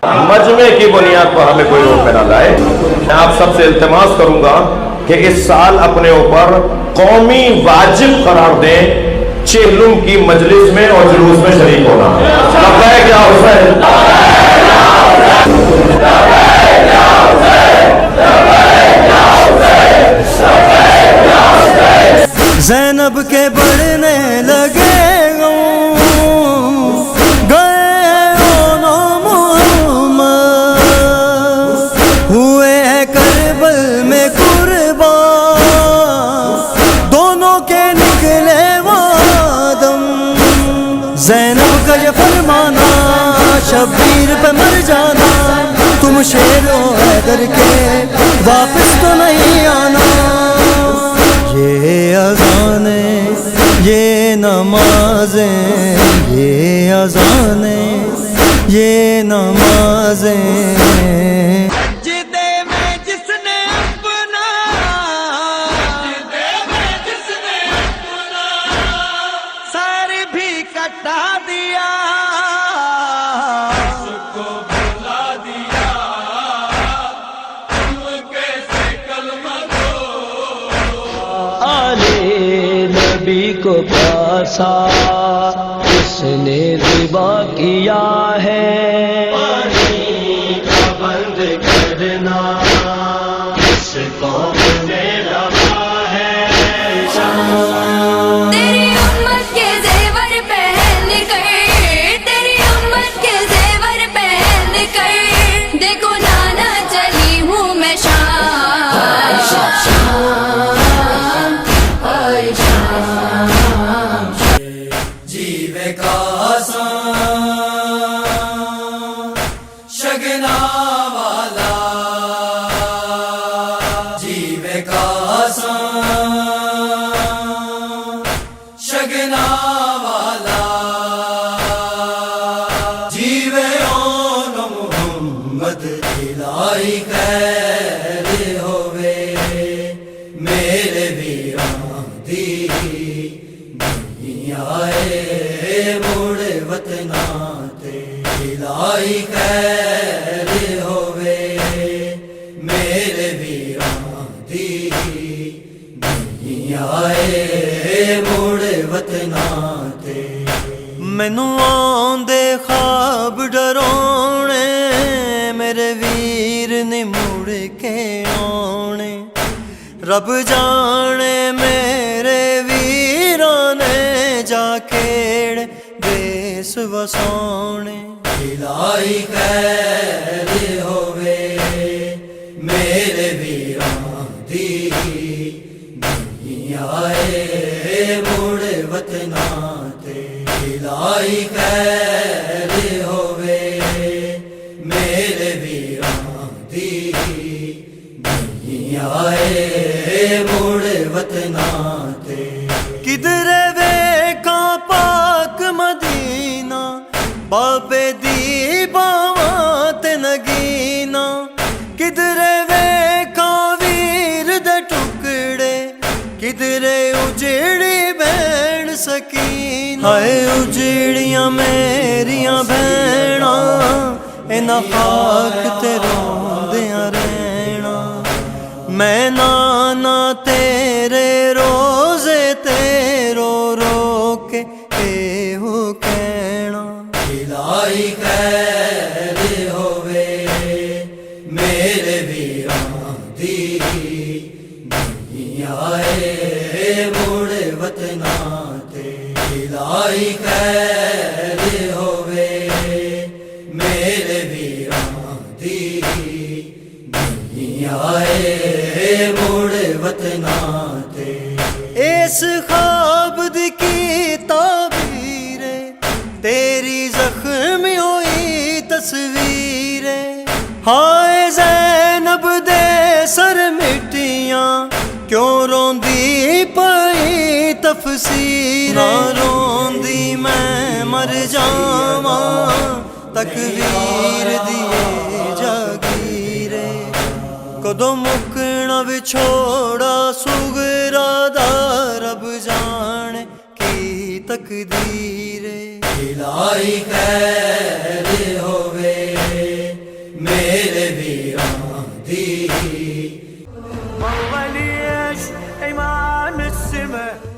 मजमे की बुनियाद पर हमें कोई रोक न लाए। मैं आप सबसे इल्तिमास करूंगा कि इस साल अपने ऊपर कौमी वाजिब करार दें चेहलुम की मजलिस में और जुलूस में शरीक होना। क्या हुसैन, ज़ैनब के बढ़ने लगे हुए हैं करबल में कुर्बान, दोनों के निकले वादम। ज़ैनब का ये फरमाना शब्बीर पे मर जाना, तुम शेरो हैदर के वापस तो नहीं आना। ये अज़ानें, ये नमाज़ें, ये अज़ानें, ये नमाज़ें, कटा दिया उसको भुला दिया, तुम कैसे कलमा दो। आले नबी को पासा उसने रिबा किया है, पानी का बंद करना इस कौम ने रखा है। जीवे का शगना वाला, जीवे का शगना वाला, जीवे ओन मोहम्मद इलाही खैर होवे, मेरे वीरां दी आए मुड़ वतना ते इलाही खैर होवे, मेरे वीरां दी आए मुड़ वतना ते। मैनू आंदे ख्वाब डराने, मेरे वीर ने मुड़ के आने। रब जाने मेरे वीरां ने जाखेड़ बेस वसाने। इलाही खैर होवे, मेरे वीरां दी आए मुड़ वतना ते। इलाही खैर होवे, मेरे वीरां दी आए मुड़ वतना ते। किधरे वेखा पाक मदीना, बाबे दी बावां ते नगीना। किधरे वेखा वीर दे टुकड़े, किधरे उजड़ी भैन सकीना। हाय उजड़ियां मेरियां भैना, इन्हां खाक ते रोंदियां रहना। मैं नाना तेरे रोज़े ते रो रो के एहो कहना। इलाही खैर होवे, मेरे वीरां दी आए मुड़ वतना ते। इलाही खैर होवे, मेरे वीरां दी आए मुड़ वतना ते। इस ख्वाब दी की ताबीर, तेरी जख्मी हुई तस्वीर। हाय ज़ैनब दे सर मिट्टियां, क्यों रोंदी पई तफसीर। ना रोंदी मैं मर जावा, तकदीर दिए जागीरे। कदों मुकना विछोड़ा सुगरा दा, रब जाने की तकदीर। इलाही खैर होवे, ਵੀਰਾਂ ਦੀ